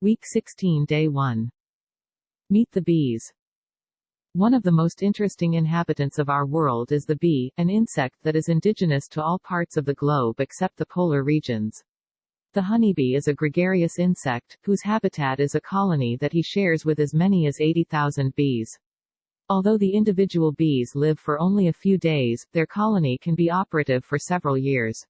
Week 16, Day 1. Meet the bees. One of the most interesting inhabitants of our world is the bee, an insect that is indigenous to all parts of the globe except the polar regions. The honeybee is a gregarious insect, whose habitat is a colony that he shares with as many as 80,000 bees. Although the individual bees live for only a few days, their colony can be operative for several years.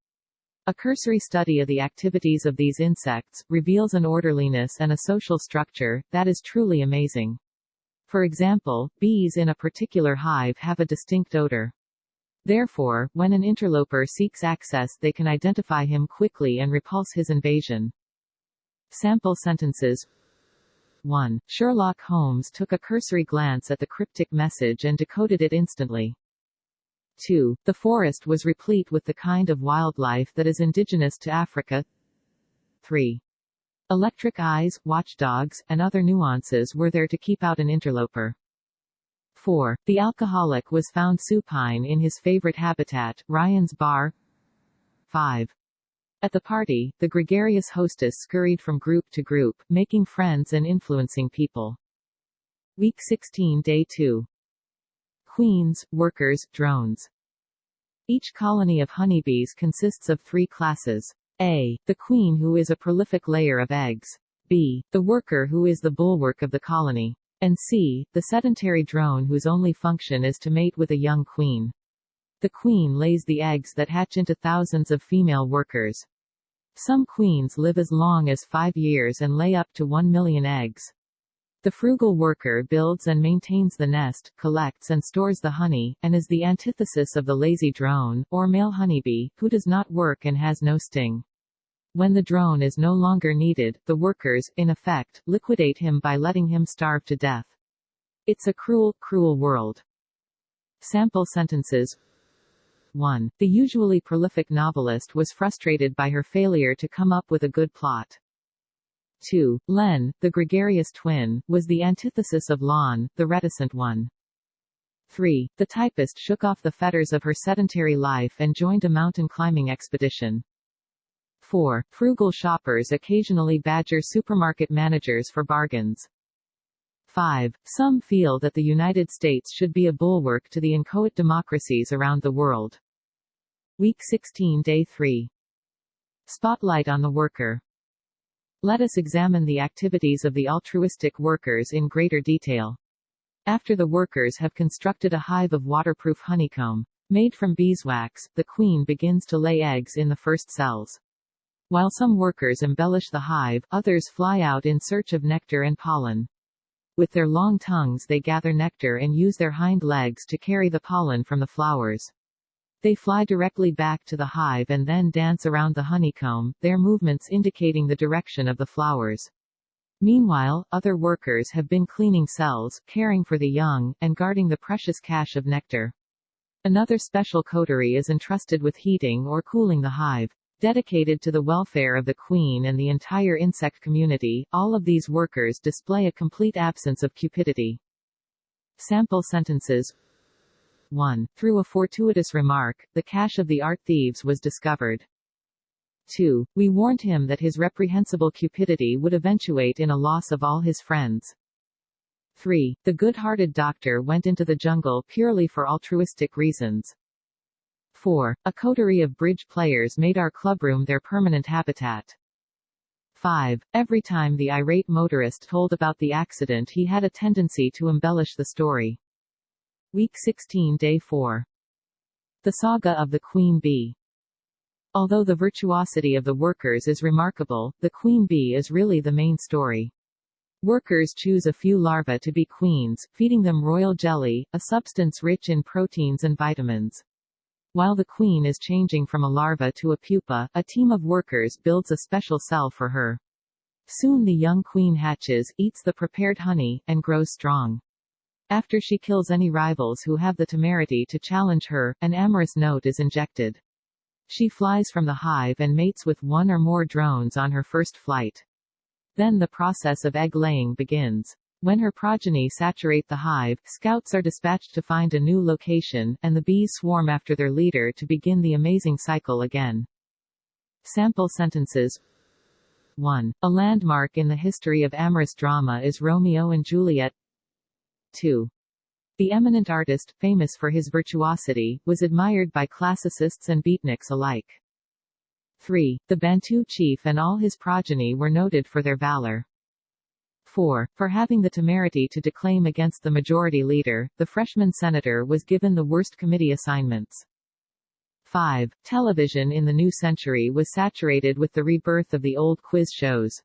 A cursory study of the activities of these insects reveals an orderliness and a social structure that is truly amazing. For example, bees in a particular hive have a distinct odor. Therefore, when an interloper seeks access, they can identify him quickly and repulse his invasion. Sample sentences. 1. Sherlock Holmes took a cursory glance at the cryptic message and decoded it instantly. 2. The forest was replete with the kind of wildlife that is indigenous to Africa. 3. Electric eyes, watchdogs, and other nuances were there to keep out an interloper. 4. The alcoholic was found supine in his favorite habitat, Ryan's bar. 5. At the party, the gregarious hostess scurried from group to group, making friends and influencing people. Week 16, Day 2. Queens, workers, drones. Each colony of honeybees consists of 3 classes. A. The queen, who is a prolific layer of eggs. B. The worker, who is the bulwark of the colony. And C. The sedentary drone, whose only function is to mate with a young queen. The queen lays the eggs that hatch into thousands of female workers. Some queens live as long as 5 years and lay up to 1 million eggs. The frugal worker builds and maintains the nest, collects and stores the honey, and is the antithesis of the lazy drone, or male honeybee, who does not work and has no sting. When the drone is no longer needed, the workers, in effect, liquidate him by letting him starve to death. It's a cruel, cruel world. Sample sentences. 1. The usually prolific novelist was frustrated by her failure to come up with a good plot. 2. Len, the gregarious twin, was the antithesis of Lon, the reticent one. 3. The typist shook off the fetters of her sedentary life and joined a mountain climbing expedition. 4. Frugal shoppers occasionally badger supermarket managers for bargains. 5. Some feel that the United States should be a bulwark to the inchoate democracies around the world. Week 16, Day 3. Spotlight on the worker. Let us examine the activities of the altruistic workers in greater detail. After the workers have constructed a hive of waterproof honeycomb, made from beeswax, the queen begins to lay eggs in the first cells. While some workers embellish the hive, others fly out in search of nectar and pollen. With their long tongues they gather nectar and use their hind legs to carry the pollen from the flowers. They fly directly back to the hive and then dance around the honeycomb, their movements indicating the direction of the flowers. Meanwhile, other workers have been cleaning cells, caring for the young, and guarding the precious cache of nectar. Another special coterie is entrusted with heating or cooling the hive. Dedicated to the welfare of the queen and the entire insect community, all of these workers display a complete absence of cupidity. Sample sentences. 1. Through a fortuitous remark, the cache of the art thieves was discovered. 2. We warned him that his reprehensible cupidity would eventuate in a loss of all his friends. 3. The good-hearted doctor went into the jungle purely for altruistic reasons. 4. A coterie of bridge players made our clubroom their permanent habitat. 5. Every time the irate motorist told about the accident, he had a tendency to embellish the story. Week 16, Day 4. The Saga of the Queen Bee. Although the virtuosity of the workers is remarkable, the queen bee is really the main story. Workers choose a few larvae to be queens, feeding them royal jelly, a substance rich in proteins and vitamins. While the queen is changing from a larva to a pupa, a team of workers builds a special cell for her. Soon the young queen hatches, eats the prepared honey, and grows strong. After she kills any rivals who have the temerity to challenge her, an amorous note is injected. She flies from the hive and mates with one or more drones on her first flight. Then the process of egg-laying begins. When her progeny saturate the hive, scouts are dispatched to find a new location, and the bees swarm after their leader to begin the amazing cycle again. Sample sentences. 1. A landmark in the history of amorous drama is Romeo and Juliet. 2. The eminent artist, famous for his virtuosity, was admired by classicists and beatniks alike. 3. The Bantu chief and all his progeny were noted for their valor. 4. For having the temerity to declaim against the majority leader, the freshman senator was given the worst committee assignments. 5. Television in the new century was saturated with the rebirth of the old quiz shows.